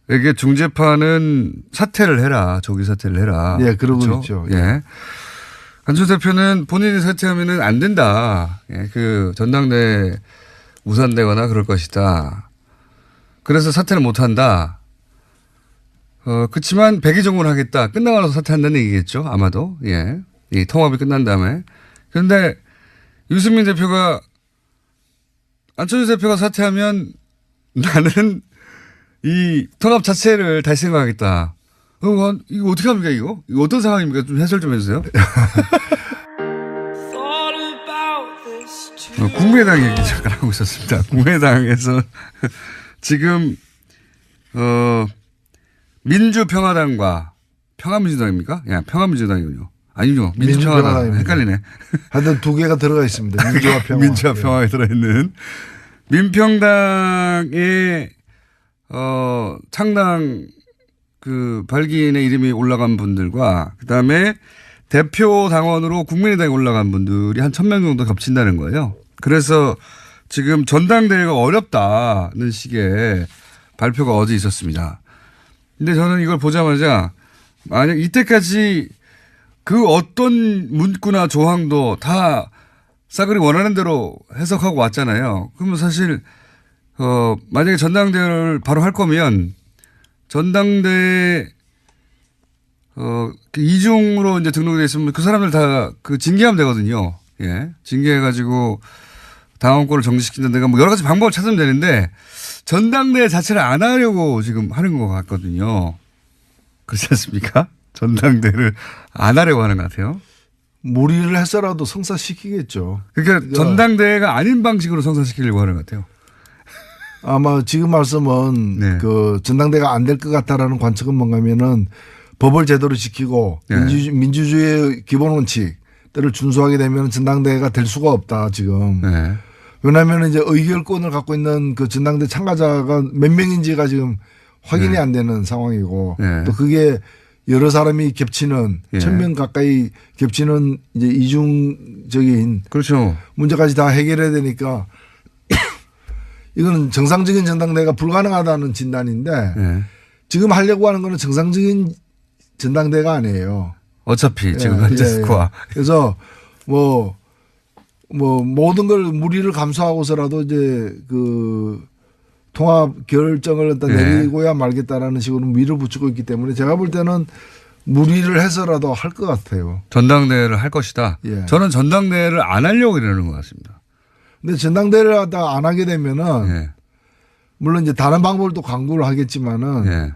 에게 중재파는 사퇴를 해라. 조기 사퇴를 해라. 예, 그러고 그렇죠? 있죠. 예. 안철수 대표는 본인이 사퇴하면은 안 된다. 예, 그 전당대회 무산되거나 그럴 것이다. 그래서 사퇴는 못 한다. 그렇지만 백의종군을 하겠다. 끝나고 나서 사퇴한다는 얘기겠죠. 아마도. 예. 이 통합이 끝난 다음에. 그런데 유승민 대표가 안철수 대표가 사퇴하면 나는 이 통합 자체를 다시 생각하겠다. 이거 어떻게 합니까, 이거? 이거 어떤 상황입니까? 좀 해설 좀 해주세요. 국민의당 얘기 잠깐 하고 있었습니다. 국민의당에서 지금, 민주평화당과 평화민주당입니까? 야, 평화민주당이군요. 아니죠. 민주평화당. 헷갈리네. 하여튼 두 개가 들어가 있습니다. 민주와 평화. 민주와 평화에 들어있는. 민평당의, 창당 발기인의 이름이 올라간 분들과 그 다음에 대표 당원으로 국민의당에 올라간 분들이 한 1,000명 정도 겹친다는 거예요. 그래서 지금 전당대회가 어렵다는 식의 발표가 어제 있었습니다. 근데 저는 이걸 보자마자 만약 이때까지 그 어떤 문구나 조항도 다 싸그리 원하는 대로 해석하고 왔잖아요. 그러면 사실 만약에 전당대회를 바로 할 거면 전당대회 이중으로 이제 등록이 돼 있으면 그 사람들 다 그 징계하면 되거든요. 예. 징계해가지고 당원권을 정지시킨다든가 뭐 여러 가지 방법을 찾으면 되는데 전당대회 자체를 안 하려고 지금 하는 것 같거든요. 그렇지 않습니까? 전당대회를 안 하려고 하는 것 같아요. 무리를 해서라도 성사시키겠죠. 그러니까 전당대회가 아닌 방식으로 성사시키려고 하는 것 같아요. 아마 지금 말씀은 네. 그 전당대가 안 될 것 같다라는 관측은 뭔가면은 법을 제대로 지키고 네. 민주주의의 기본 원칙들을 준수하게 되면 전당대회가 될 수가 없다 지금. 네. 왜냐하면 이제 의결권을 갖고 있는 그 전당대 참가자가 몇 명인지가 지금 확인이 네. 안 되는 상황이고 네. 또 그게 여러 사람이 겹치는 예. 1,000명 가까이 겹치는 이제 이중적인 그렇죠. 문제까지 다 해결해야 되니까 이거는 정상적인 전당대회가 불가능하다는 진단인데 네. 지금 하려고 하는 거는 정상적인 전당대회가 아니에요. 어차피 지금 현재 스코어. 그래서 뭐 모든 걸 무리를 감수하고서라도 이제 그 통합 결정을 일단 내리고야 말겠다라는 식으로 밀어붙이고 있기 때문에 제가 볼 때는 무리를 해서라도 할 것 같아요. 전당대회를 할 것이다. 예. 저는 전당대회를 안 하려고 이러는 것 같습니다. 근데 전당대회를 하다 안 하게 되면은 예. 물론 이제 다른 방법을 또 강구를 하겠지만은 예.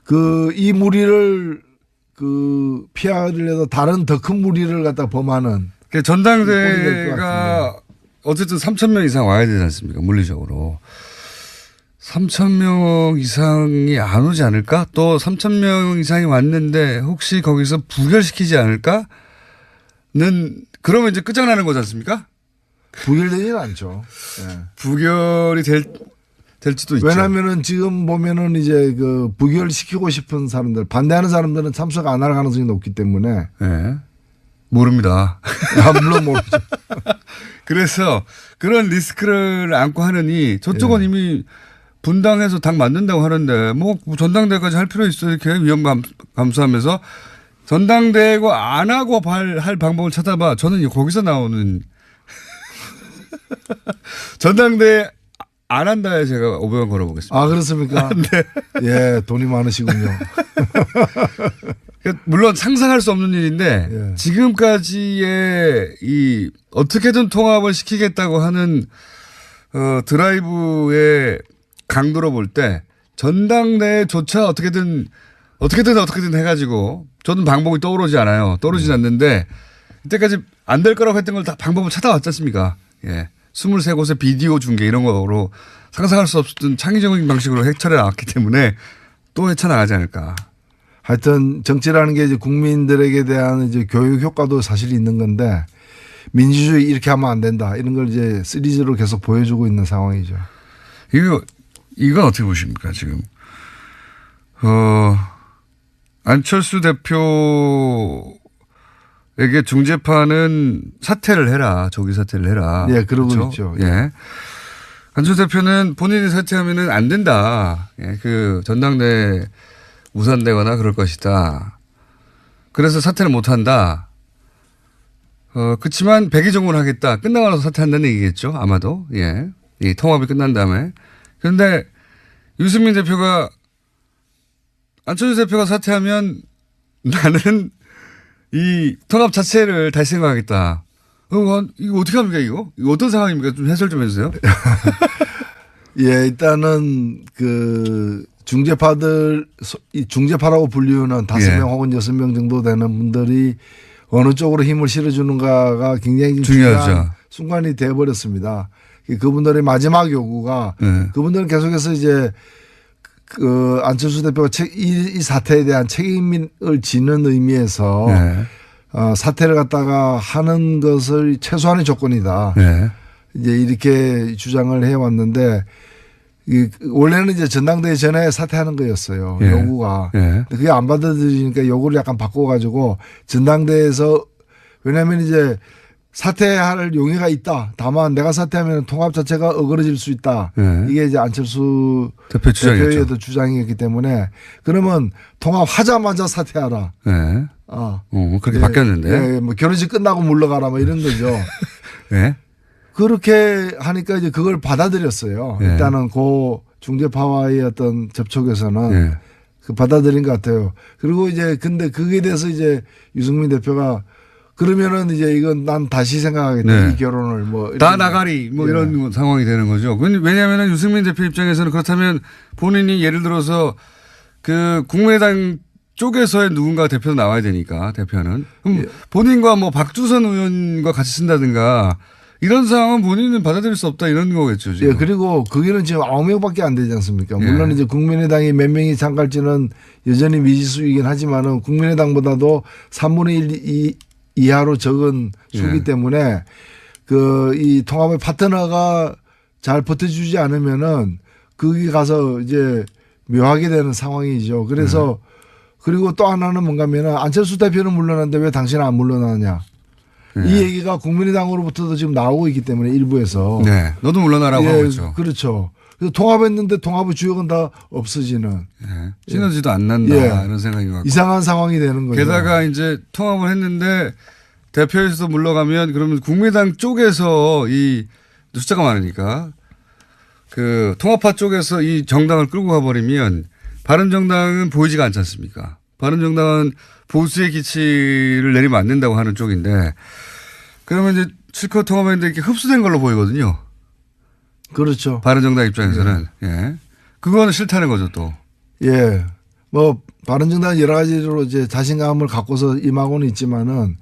그 이 무리를 그 피하려다 다른 더 큰 무리를 갖다 범하는 그러니까 전당대회가 어쨌든 3,000명 이상 와야 되지 않습니까? 물리적으로. 3,000명 이상이 안 오지 않을까? 또 3,000명 이상이 왔는데 혹시 거기서 부결시키지 않을까? 그러면 이제 끝장나는 거지 않습니까? 부결되지는 않죠. 예. 부결이 될지도 있죠. 왜냐하면은 지금 보면은 이제 그 부결시키고 싶은 사람들 반대하는 사람들은 참석 안 할 가능성이 높기 때문에. 네. 모릅니다. 물론 모르죠. 그래서 그런 리스크를 안고 하느니 저쪽은 이미 분당해서 당 만든다고 하는데 뭐 전당대회까지 할 필요 있어 이렇게 위험 감수하면서 전당대회가 안 하고 할 방법을 찾아봐. 저는 거기서 나오는 전당대회 안 한다에 제가 500원 걸어보겠습니다. 아 그렇습니까? 네. 예, 돈이 많으시군요. 물론 상상할 수 없는 일인데 예. 지금까지의 이 어떻게든 통합을 시키겠다고 하는 드라이브의 강도로 볼 때 전당대회조차 어떻게든 해가지고 저는 방법이 떠오르지 않아요. 떠오르진 않는데 이때까지 안 될 거라고 했던 걸 다 방법을 찾아왔지 않습니까? 예. 23곳의 비디오 중계 이런 거로 상상할 수 없었던 창의적인 방식으로 해철해 나왔기 때문에 또 헤쳐나가지 않을까. 하여튼 정치라는 게 이제 국민들에게 대한 이제 교육 효과도 사실 있는 건데 민주주의 이렇게 하면 안 된다 이런 걸 이제 시리즈로 계속 보여주고 있는 상황이죠. 이건 어떻게 보십니까 지금? 안철수 대표에게 중재파는 사퇴를 해라. 조기 사퇴를 해라. 예, 그러고 그렇죠? 있죠. 예. 안철수 대표는 본인이 사퇴하면은 안 된다. 예, 그 전당대 무산되거나 그럴 것이다. 그래서 사퇴를 못 한다. 그렇지만 백의종군을 하겠다. 끝나고 나서 사퇴한다는 얘기겠죠. 아마도. 예. 이 통합이 끝난 다음에. 그런데 유승민 대표가 안철수 대표가 사퇴하면 나는 이 통합 자체를 다시 생각하겠다. 이거 어떻게 합니까, 이거? 이거 어떤 상황입니까? 좀 해설 좀 해주세요. 예, 일단은 그 이 중재파라고 불리우는 5명 혹은 6명 정도 되는 분들이 어느 쪽으로 힘을 실어주는가가 굉장히 중요하죠. 중요한 순간이 되어버렸습니다. 그분들의 마지막 요구가 그분들은 계속해서 이제 그 안철수 대표가 이 사태에 대한 책임을 지는 의미에서 사퇴를 갖다가 하는 것을 최소한의 조건이다. 이제 이렇게 주장을 해왔는데 원래는 이제 전당대회 전에 사퇴하는 거였어요. 요구가. 근데 그게 안 받아들이니까 요구를 약간 바꿔가지고 전당대회에서 왜냐하면 이제 사퇴할 용의가 있다. 다만 내가 사퇴하면 통합 자체가 어그러질 수 있다. 이게 이제 안철수 대표의 주장이었기 때문에 그러면 통합하자마자 사퇴하라. 그렇게 바뀌었는데. 뭐 결혼식 끝나고 물러가라 뭐 이런 거죠. 그렇게 하니까 이제 그걸 받아들였어요. 일단은 고 중재파와의 어떤 접촉에서는 그 받아들인 것 같아요. 그리고 이제 근데 그게 대해서 이제 유승민 대표가 그러면은 이제 이건 난 다시 생각하겠다. 이 결혼을 뭐. 다 나가리 뭐 이런 상황이 되는 거죠. 왜냐하면 유승민 대표 입장에서는 그렇다면 본인이 예를 들어서 그 국민의당 쪽에서의 누군가 대표 나와야 되니까 대표는. 그럼 본인과 뭐 박주선 의원과 같이 쓴다든가 이런 상황은 본인은 받아들일 수 없다 이런 거겠죠. 지금. 그리고 거기는 지금 9명밖에 안 되지 않습니까? 물론 이제 국민의당이 몇 명이 참갈지는 여전히 미지수이긴 하지만은 국민의당보다도 3분의 1 이하로 적은 수기 때문에 그 이 통합의 파트너가 잘 버텨주지 않으면은 거기 가서 이제 묘하게 되는 상황이죠. 그래서 그리고 또 하나는 뭔가면은 안철수 대표는 물러났는데 왜 당신은 안 물러나냐. 이 얘기가 국민의당으로부터도 지금 나오고 있기 때문에 일부에서. 너도 물러나라고 하고 있죠. 그렇죠. 그래서 통합했는데 통합의 주역은 다 없어지는. 시너지도 안 난다 이런 생각인 것 같고. 이상한 상황이 되는 거죠. 게다가 이제 통합을 했는데 대표에서도 물러가면 그러면 국민의당 쪽에서 이 숫자가 많으니까 그 통합파 쪽에서 이 정당을 끌고 가버리면 바른정당은 보이지가 않지 않습니까? 바른정당은 보수의 기치를 내리면 안 된다고 하는 쪽인데 그러면 이제 실컷 통합했는데 이렇게 흡수된 걸로 보이거든요. 그렇죠. 바른정당 입장에서는. 그거는 싫다는 거죠 또. 뭐 바른정당은 여러 가지로 이제 자신감을 갖고서 임하고는 있지만은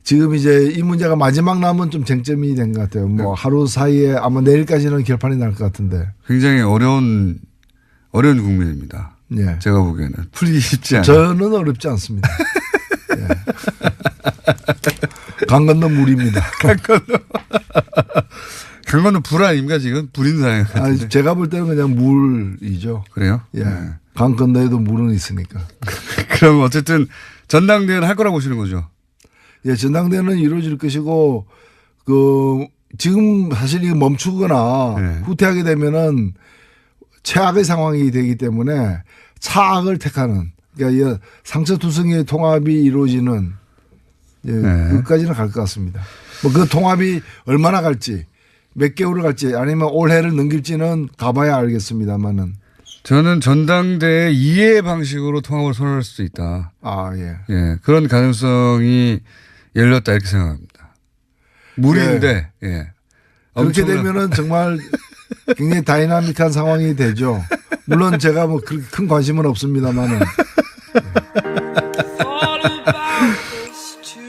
지금 이제 이 문제가 마지막 남은 좀 쟁점이 된 것 같아요. 뭐 하루 사이에 아마 내일까지는 결판이 날 것 같은데. 굉장히 어려운 국면입니다. 제가 보기에는 풀기 쉽지 않아요. 저는 어렵지 않습니다. 강 건너 물입니다. 강 건너 불 아닙니까 지금? 불인 사연 같은데. 제가 볼 때는 그냥 물이죠. 그래요? 강 건너에도 물은 있으니까. 그럼 어쨌든 전당대회는 할 거라고 보시는 거죠? 전당대회는 이루어질 것이고 지금 사실 이거 멈추거나 후퇴하게 되면은 최악의 상황이 되기 때문에 차악을 택하는 그러니까 상처투성이의 통합이 이루어지는 그까지는 갈 것 같습니다. 뭐 그 통합이 얼마나 갈지 몇 개월을 갈지 아니면 올해를 넘길지는 가봐야 알겠습니다만은. 저는 전당대회 이해 방식으로 통합을 선언할 수도 있다. 그런 가능성이 열렸다 이렇게 생각합니다. 무리인데 그렇게 되면은 정말 굉장히 다이나믹한 상황이 되죠. 물론 제가 뭐 그렇게 큰 관심은 없습니다만은.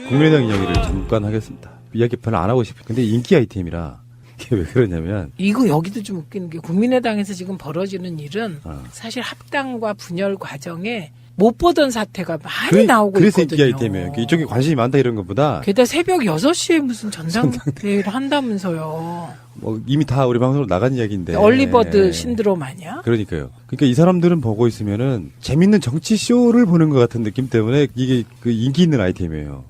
국민의당 이야기를 잠깐 하겠습니다. 이야기 별로 안 하고 싶어요. 근데 인기 아이템이라 이게 왜 그러냐면 이거 여기도 좀 웃기는 게 국민의당에서 지금 벌어지는 일은 사실 합당과 분열 과정에 못 보던 사태가 많이 나오고 그래서 있거든요. 인기 아이템이에요. 이쪽에 관심이 많다 이런 것보다 게다가 새벽 6시에 무슨 전당대회를 한다면서요. 뭐 이미 다 우리 방송으로 나간 이야기인데. 얼리버드 신드롬 아니야? 그러니까요. 그러니까 이 사람들은 보고 있으면은 재밌는 정치 쇼를 보는 것 같은 느낌 때문에 이게 그 인기 있는 아이템이에요.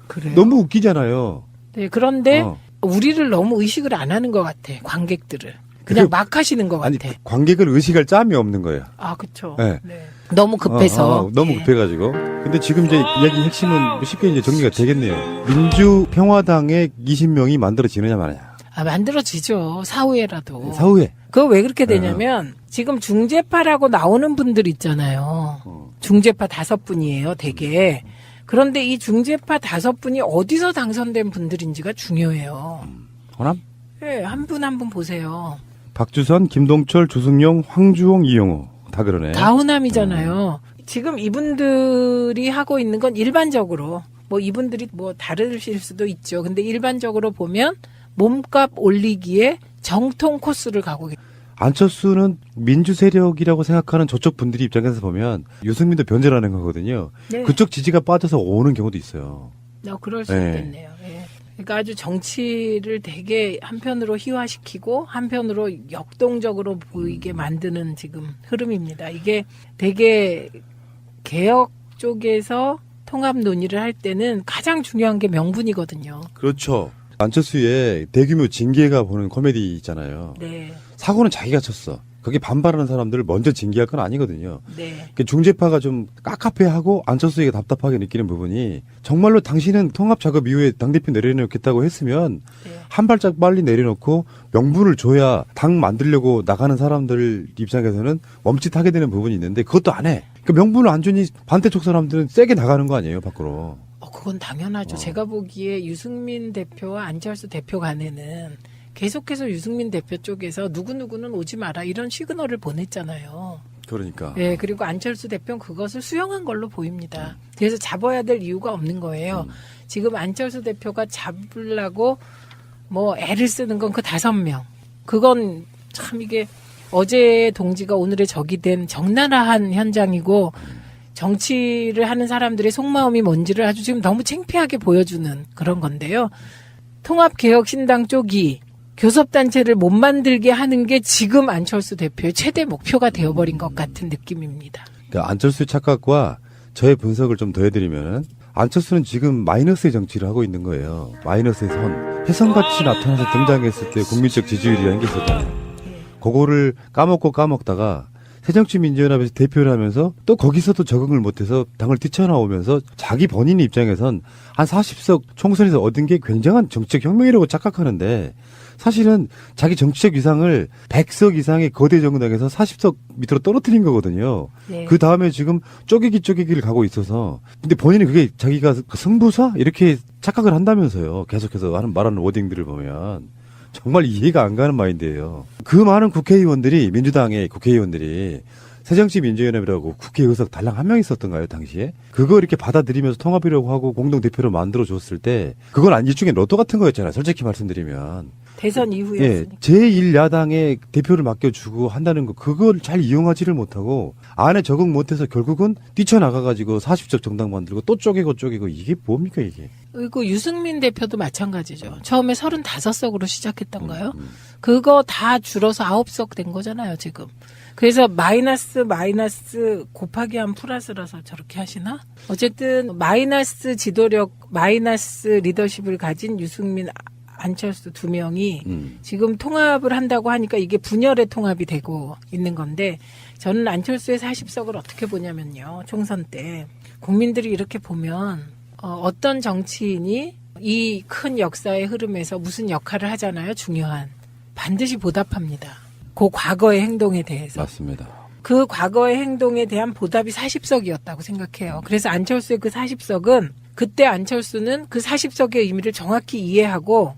그래요? 너무 웃기잖아요. 네, 그런데 우리를 너무 의식을 안 하는 것 같아, 관객들을. 그냥 막 하시는 것 아니 같아. 관객을 의식할 짬이 없는 거예요. 아, 그렇죠. 네. 네. 너무 급해서. 너무 예. 급해가지고. 근데 지금 이제 이야기 핵심은 쉽게 이제 정리가 되겠네요. 민주평화당에 20명이 만들어지느냐 마느냐. 아, 만들어지죠. 사후에라도. 사후에. 그거 왜 그렇게 되냐면 지금 중재파라고 나오는 분들 있잖아요. 중재파 5분이에요, 대개. 그런데 이 중재파 5분이 어디서 당선된 분들인지가 중요해요. 호남? 네, 한 분 한 분 보세요. 박주선, 김동철, 주승용, 황주홍, 이용호. 다 그러네. 다 호남이잖아요. 지금 이분들이 하고 있는 건 일반적으로 뭐 이분들이 뭐 다르실 수도 있죠. 근데 일반적으로 보면 몸값 올리기에 정통 코스를 가고 계세요. 안철수는 민주 세력이라고 생각하는 저쪽 분들이 입장에서 보면 유승민도 변절하는 거거든요. 네. 그쪽 지지가 빠져서 오는 경우도 있어요. 그럴 수 네. 있겠네요. 예. 그러니까 아주 정치를 되게 한편으로 희화시키고 한편으로 역동적으로 보이게 만드는 지금 흐름입니다. 이게 되게 개혁 쪽에서 통합 논의를 할 때는 가장 중요한 게 명분이거든요. 그렇죠. 안철수의 대규모 징계가 보는 코미디 있잖아요. 네. 사고는 자기가 쳤어. 거기 반발하는 사람들을 먼저 징계할 건 아니거든요. 네. 그 중재파가 좀 깝깝해하고 안철수에게 답답하게 느끼는 부분이 정말로 당신은 통합 작업 이후에 당대표 내려놓겠다고 했으면 네. 한 발짝 빨리 내려놓고 명분을 줘야 당 만들려고 나가는 사람들 입장에서는 멈칫하게 되는 부분이 있는데 그것도 안 해. 그 명분을 안 주니 반대쪽 사람들은 세게 나가는 거 아니에요, 밖으로. 그건 당연하죠. 제가 보기에 유승민 대표와 안철수 대표 간에는 계속해서 유승민 대표 쪽에서 누구누구는 오지 마라 이런 시그널을 보냈잖아요. 그러니까. 네, 그리고 안철수 대표는 그것을 수용한 걸로 보입니다. 그래서 잡아야 될 이유가 없는 거예요. 지금 안철수 대표가 잡으려고 뭐 애를 쓰는 건 그 5명. 그건 참 이게 어제 동지가 오늘의 적이 된 적나라한 현장이고 정치를 하는 사람들의 속마음이 뭔지를 아주 지금 너무 창피하게 보여주는 그런 건데요. 통합개혁신당 쪽이 교섭단체를 못 만들게 하는 게 지금 안철수 대표의 최대 목표가 되어버린 것 같은 느낌입니다. 그러니까 안철수의 착각과 저의 분석을 좀 더해드리면 안철수는 지금 마이너스의 정치를 하고 있는 거예요. 마이너스의 선. 혜성같이 나타나서 등장했을 때 국민적 지지율이라는 게 있었잖아요. 그거를 까먹다가 새정치민주연합에서 대표를 하면서 또 거기서도 적응을 못해서 당을 뛰쳐나오면서 자기 본인의 입장에선 한 40석 총선에서 얻은 게 굉장한 정치적 혁명이라고 착각하는데 사실은 자기 정치적 위상을 100석 이상의 거대 정당에서 40석 밑으로 떨어뜨린 거거든요. 네. 그 다음에 지금 쪼개기를 가고 있어서 근데 본인이 그게 자기가 승부사? 이렇게 착각을 한다면서요. 계속해서 말하는 워딩들을 보면. 정말 이해가 안 가는 마인드예요. 그 많은 국회의원들이 민주당의 국회의원들이 새정치민주연합이라고 국회 의석 달랑 한 명 있었던가요 당시에? 그거 이렇게 받아들이면서 통합이라고 하고 공동대표를 만들어줬을 때 그건 일종의 로또 같은 거였잖아요. 솔직히 말씀드리면. 대선 예, 이후였으니까. 제1야당에 대표를 맡겨주고 한다는 거 그걸 잘 이용하지를 못하고 안에 적응 못해서 결국은 뛰쳐나가가지고 40석 정당 만들고 또 쪼개고 이게 뭡니까 이게. 그리고 유승민 대표도 마찬가지죠. 처음에 35석으로 시작했던가요? 그거 다 줄어서 9석 된 거잖아요, 지금. 그래서 마이너스 곱하기 한 플러스라서 저렇게 하시나? 어쨌든 마이너스 지도력, 마이너스 리더십을 가진 유승민, 안철수 2명이 지금 통합을 한다고 하니까 이게 분열의 통합이 되고 있는 건데 저는 안철수의 40석을 어떻게 보냐면요. 총선 때 국민들이 이렇게 보면 어떤 정치인이 이 큰 역사의 흐름에서 무슨 역할을 하잖아요. 중요한. 반드시 보답합니다. 그 과거의 행동에 대해서. 맞습니다. 그 과거의 행동에 대한 보답이 40석이었다고 생각해요. 그래서 안철수의 그 40석은 그때 안철수는 그 40석의 의미를 정확히 이해하고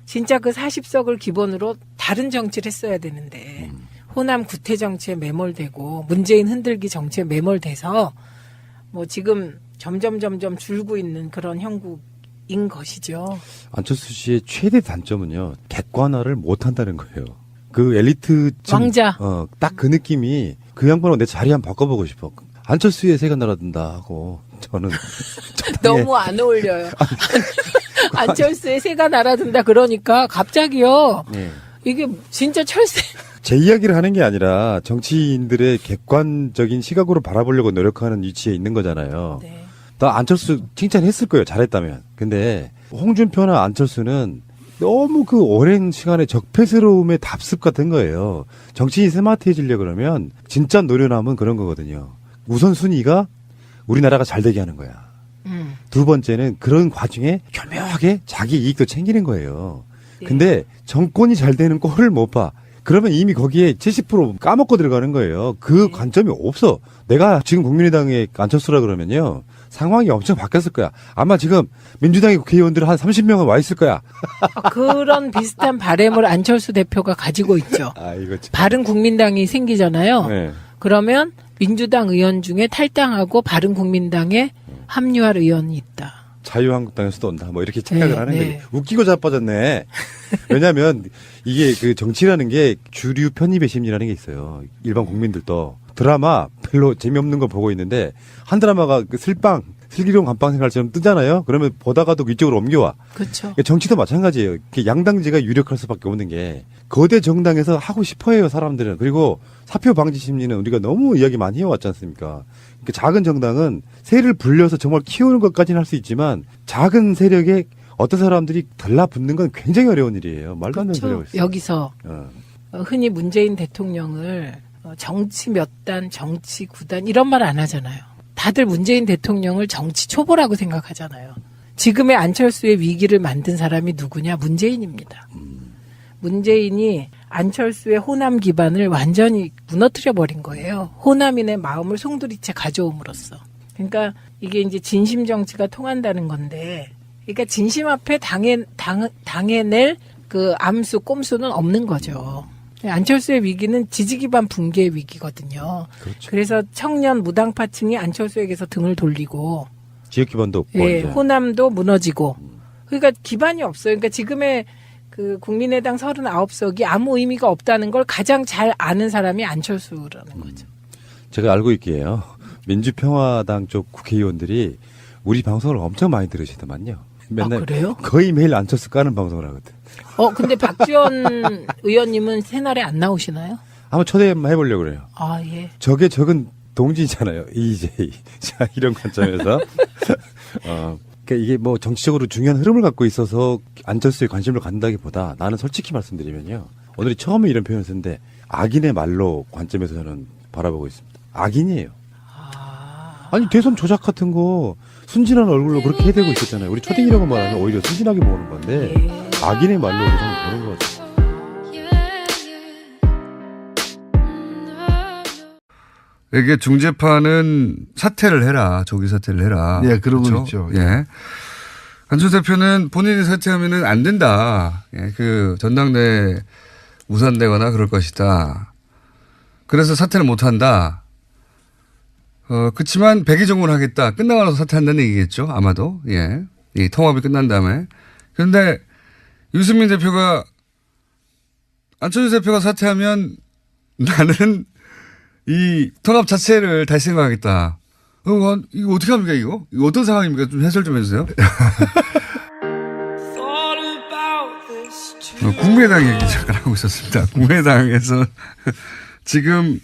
진짜 그 40석을 기본으로 다른 정치를 했어야 되는데 호남 구태 정치에 매몰되고 문재인 흔들기 정치에 매몰돼서 뭐 지금 점점 줄고 있는 그런 형국인 것이죠. 안철수 씨의 최대 단점은요. 객관화를 못한다는 거예요. 그 엘리트 왕자. 딱 그 느낌이 그 양반하고 내 자리 한번 바꿔보고 싶어. 안철수의 새가 날아든다 하고 저는 너무 안 어울려요. 안철수의 새가 날아든다 그러니까 갑자기요. 네. 이게 진짜 철새. 제 이야기를 하는 게 아니라 정치인들의 객관적인 시각으로 바라보려고 노력하는 위치에 있는 거잖아요. 네. 나 안철수 칭찬했을 거예요. 잘했다면. 근데 홍준표나 안철수는 너무 그 오랜 시간의 적폐스러움의 답습 같은 거예요. 정치인이 스마트해지려 그러면 진짜 노련함은 그런 거거든요. 우선순위가 우리나라가 잘 되게 하는 거야. 두 번째는 그런 과정에 교묘하게 자기 이익도 챙기는 거예요. 근데 정권이 잘 되는 꼴을 못 봐. 그러면 이미 거기에 70% 까먹고 들어가는 거예요. 그 관점이 없어. 내가 지금 국민의당에 안철수라 그러면요. 상황이 엄청 바뀌었을 거야. 아마 지금 민주당의 국회의원들 한 30명은 와 있을 거야. 그런 비슷한 바램을 안철수 대표가 가지고 있죠. 아, 이거 참. 바른국민당이 생기잖아요. 네. 그러면 민주당 의원 중에 탈당하고 바른국민당에 합류할 의원이 있다. 자유한국당에서도 온다. 뭐 이렇게 착각을 네, 하는 네. 거예요. 웃기고 자빠졌네. 왜냐하면 이게 그 정치라는 게 주류 편입의 심리라는 게 있어요. 일반 국민들도 드라마 별로 재미없는 거 보고 있는데 한 드라마가 그 슬기로운 감방 생활처럼 뜨잖아요. 그러면 보다가도 이쪽으로 옮겨와. 그렇죠. 정치도 마찬가지예요. 양당제가 유력할 수밖에 없는 게 거대 정당에서 하고 싶어해요 사람들은. 그리고 사표 방지 심리는 우리가 너무 이야기 많이 해왔지 않습니까? 그러니까 작은 정당은 세를 불려서 정말 키우는 것까지는 할 수 있지만 작은 세력에 어떤 사람들이 달라붙는 건 굉장히 어려운 일이에요. 말도 안 되는 소리가 그렇죠. 있어요. 여기서 흔히 문재인 대통령을 정치 몇 단, 정치 구단 이런 말 안 하잖아요. 다들 문재인 대통령을 정치 초보라고 생각하잖아요. 지금의 안철수의 위기를 만든 사람이 누구냐? 문재인입니다. 문재인이 안철수의 호남 기반을 완전히 무너뜨려 버린 거예요. 호남인의 마음을 송두리째 가져옴으로써. 그러니까 이게 이제 진심 정치가 통한다는 건데, 그러니까 진심 앞에 당해낼 그 암수, 꼼수는 없는 거죠. 안철수의 위기는 지지 기반 붕괴의 위기거든요. 그렇죠. 그래서 청년 무당파층이 안철수에게서 등을 돌리고, 지역 기반도 없고. 예, 이제. 호남도 무너지고. 그러니까 기반이 없어요. 그러니까 지금의 그 국민의당 39석이 아무 의미가 없다는 걸 가장 잘 아는 사람이 안철수라는 거죠. 제가 알고 있기에요. 민주평화당 쪽 국회의원들이 우리 방송을 엄청 많이 들으시더만요. 맨날 그래요? 거의 매일 안철수 까는 방송을 하거든. 근데 박지원 의원님은 새날에 안 나오시나요? 한번 초대 한번 해보려고 그래요. 아, 예. 적은 동지잖아요. EJ. 자, 이런 관점에서. 그러니까 이게 뭐 정치적으로 중요한 흐름을 갖고 있어서 안철수에 관심을 갖는다기보다 나는 솔직히 말씀드리면요. 오늘이 처음에 이런 표현을 쓰는데 악인의 말로 관점에서 저는 바라보고 있습니다. 악인이에요. 아니 대선 조작 같은 거 순진한 얼굴로 그렇게 해대고 있었잖아요. 우리 초딩이라고 말하면 오히려 순진하게 보는 건데 악인의 말로 저는 보는 것 같아요. 이게 중재파는 사퇴를 해라. 조기 사퇴를 해라. 예, 그러고 그렇죠? 있죠. 예. 안철수 대표는 본인이 사퇴하면은 안 된다. 예, 그 전당대 무산되거나 그럴 것이다. 그래서 사퇴를 못 한다. 그렇지만 백의종군을 하겠다. 끝나고 나서 사퇴한다는 얘기겠죠. 아마도. 예. 이 통합이 끝난 다음에. 그런데 유승민 대표가 안철수 대표가 사퇴하면 나는 이 통합 자체를 다시 생각하겠다. 이거 어떻게 합니까, 이거? 이거 어떤 상황입니까? 좀 해설 좀 해주세요. 국민의당 얘기 잠깐 하고 있었습니다. 국민의당에서 지금,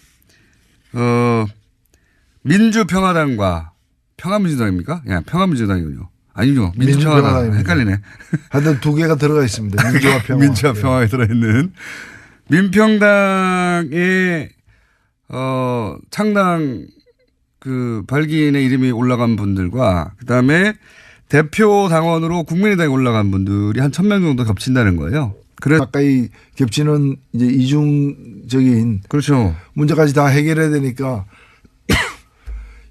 민주평화당과 평화민주당입니까? 예, 평화민주당이군요. 아니죠. 민주평화당. 헷갈리네. 하여튼 두 개가 들어가 있습니다. 민주와 평화. 민주와 평화에 들어있는 민평당의 창당 그 발기인의 이름이 올라간 분들과 그다음에 대표 당원으로 국민의당에 올라간 분들이 한 1,000명 정도 겹친다는 거예요. 그래서 가까이 겹치는 이제 이중적인 그렇죠. 문제까지 다 해결해야 되니까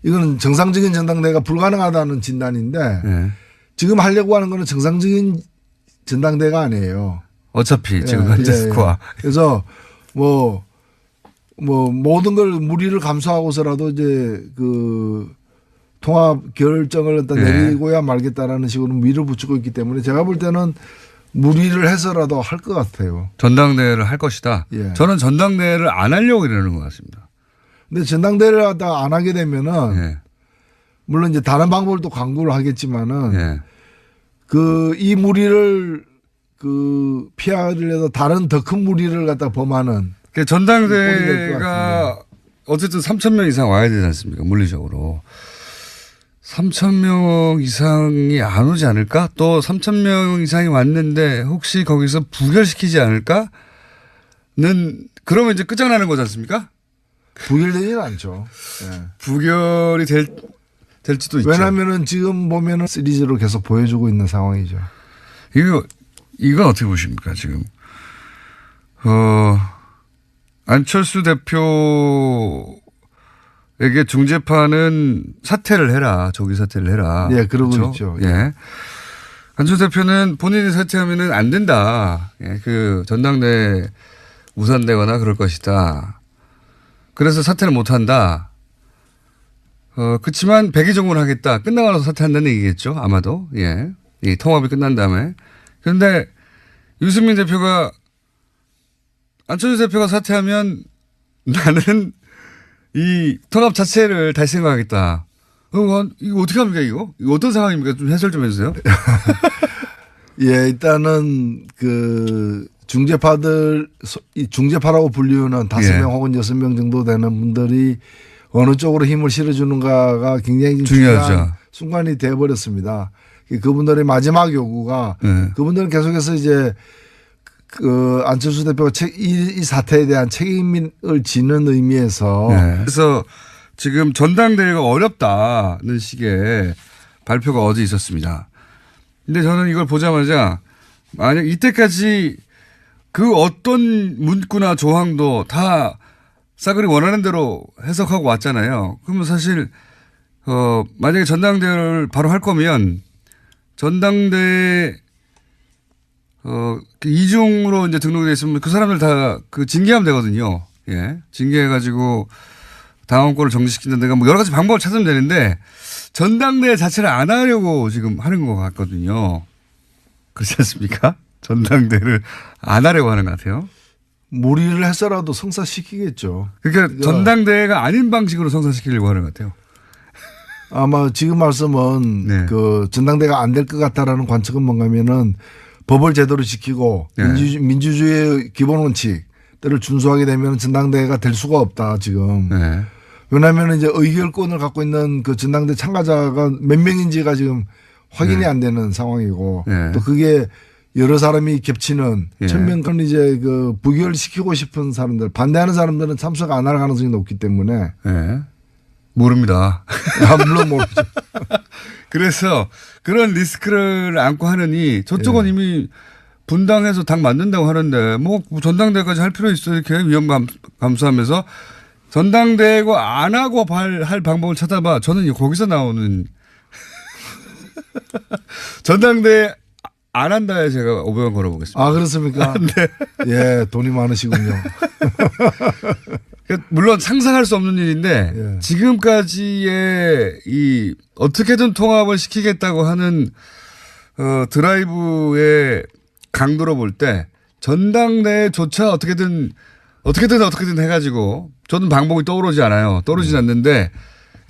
이거는 정상적인 전당대회가 불가능하다는 진단인데 네. 지금 하려고 하는 거는 정상적인 전당대회가 아니에요. 어차피 지금 현재 스코어. 그래서 뭐 모든 걸 무리를 감수하고서라도 이제 그 통합 결정을 일단 내리고야 말겠다라는 식으로 밀어붙이고 있기 때문에 제가 볼 때는 무리를 해서라도 할 것 같아요. 전당대회를 할 것이다. 예. 저는 전당대회를 안 하려고 이러는 것 같습니다. 근데 전당대회를 하다 안 하게 되면은 예. 물론 이제 다른 방법을 또 강구를 하겠지만은 예. 그 이 무리를 그 피하려다 다른 더 큰 무리를 갖다 범하는 그 전당대회가 어쨌든 3,000명 이상 와야 되지 않습니까? 물리적으로. 3,000명 이상이 안 오지 않을까? 또 3,000명 이상이 왔는데 혹시 거기서 부결시키지 않을까? 그러면 이제 끝장나는 거지 않습니까? 부결되지는 않죠. 예. 부결이 될지도 있죠. 왜냐하면은 지금 보면은 시리즈로 계속 보여주고 있는 상황이죠. 이건 어떻게 보십니까, 지금? 안철수 대표에게 중재파는 사퇴를 해라. 조기 사퇴를 해라. 예, 그러고 그렇죠? 있죠. 예. 안철수 대표는 본인이 사퇴하면은 안 된다. 예, 그 전당대 무산되거나 그럴 것이다. 그래서 사퇴를 못 한다. 그렇지만 백의종군을 하겠다. 끝나고 나서 사퇴한다는 얘기겠죠. 아마도. 예. 이 통합이 끝난 다음에. 그런데 유승민 대표가 안철수 대표가 사퇴하면 나는 이 통합 자체를 다시 생각하겠다. 이거 어떻게 합니까, 이거? 이거 어떤 상황입니까? 좀 해설 좀 해주세요. 예, 일단은 그 이 중재파라고 불리우는 5명 예. 혹은 6명 정도 되는 분들이 어느 쪽으로 힘을 실어주는가가 굉장히 중요하죠. 중요한 순간이 되어버렸습니다. 그분들의 마지막 요구가 예. 그분들은 계속해서 이제 그 안철수 대표가 이 사태에 대한 책임을 지는 의미에서 네. 그래서 지금 전당대회가 어렵다는 식의 발표가 어제 있었습니다. 근데 저는 이걸 보자마자 만약 이때까지 그 어떤 문구나 조항도 다 싸그리 원하는 대로 해석하고 왔잖아요. 그러면 사실 만약에 전당대회를 바로 할 거면 전당대회 이중으로 이제 등록돼 있으면 그 사람들 다 그 징계하면 되거든요. 예. 징계해가지고 당원권을 정지시킨다든가 뭐 여러 가지 방법을 찾으면 되는데 전당대회 자체를 안 하려고 지금 하는 것 같거든요. 그렇지 않습니까? 전당대회를 안 하려고 하는 것 같아요. 무리를 해서라도 성사시키겠죠. 그러니까 전당대회가 아닌 방식으로 성사시키려고 하는 것 같아요. 아마 지금 말씀은 네. 그 전당대가 안 될 것 같다라는 관측은 뭔가면은 법을 제대로 지키고 네. 민주주의의 기본 원칙들을 준수하게 되면 전당대회가 될 수가 없다 지금. 네. 왜냐하면 이제 의결권을 갖고 있는 그 전당대 참가자가 몇 명인지가 지금 확인이 네. 안 되는 상황이고 네. 또 그게 여러 사람이 겹치는 예. 1,000명 이제 그 부결시키고 싶은 사람들 반대하는 사람들은 참석 안 할 가능성이 높기 때문에 네. 모릅니다. 물론 모르죠. 그래서 그런 리스크를 안고 하느니 저쪽은 예. 이미 분당해서 당 만든다고 하는데 뭐 전당대회까지 할 필요 있어 이렇게 위험 감수하면서 전당대회고 안 하고 할 방법을 찾아봐. 저는 거기서 나오는 전당대회 안 한다에 제가 500원 걸어보겠습니다. 아 그렇습니까? 네. 예, 돈이 많으시군요. 물론 상상할 수 없는 일인데 예. 지금까지의 이 어떻게든 통합을 시키겠다고 하는 드라이브의 강도로 볼 때 전당대회조차 어떻게든 해가지고 저는 방법이 떠오르지 않아요. 떠오르진 않는데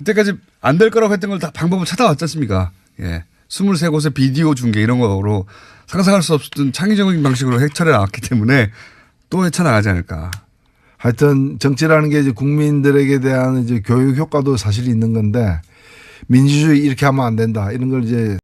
이때까지 안 될 거라고 했던 걸 다 방법을 찾아왔지 않습니까? 예. 23곳의 비디오 중계 이런 거로 상상할 수 없었던 창의적인 방식으로 헤쳐내 나왔기 때문에 또 헤쳐나가지 않을까. 하여튼 정치라는 게 이제 국민들에게 대한 이제 교육 효과도 사실 있는 건데 민주주의 이렇게 하면 안 된다 이런 걸 이제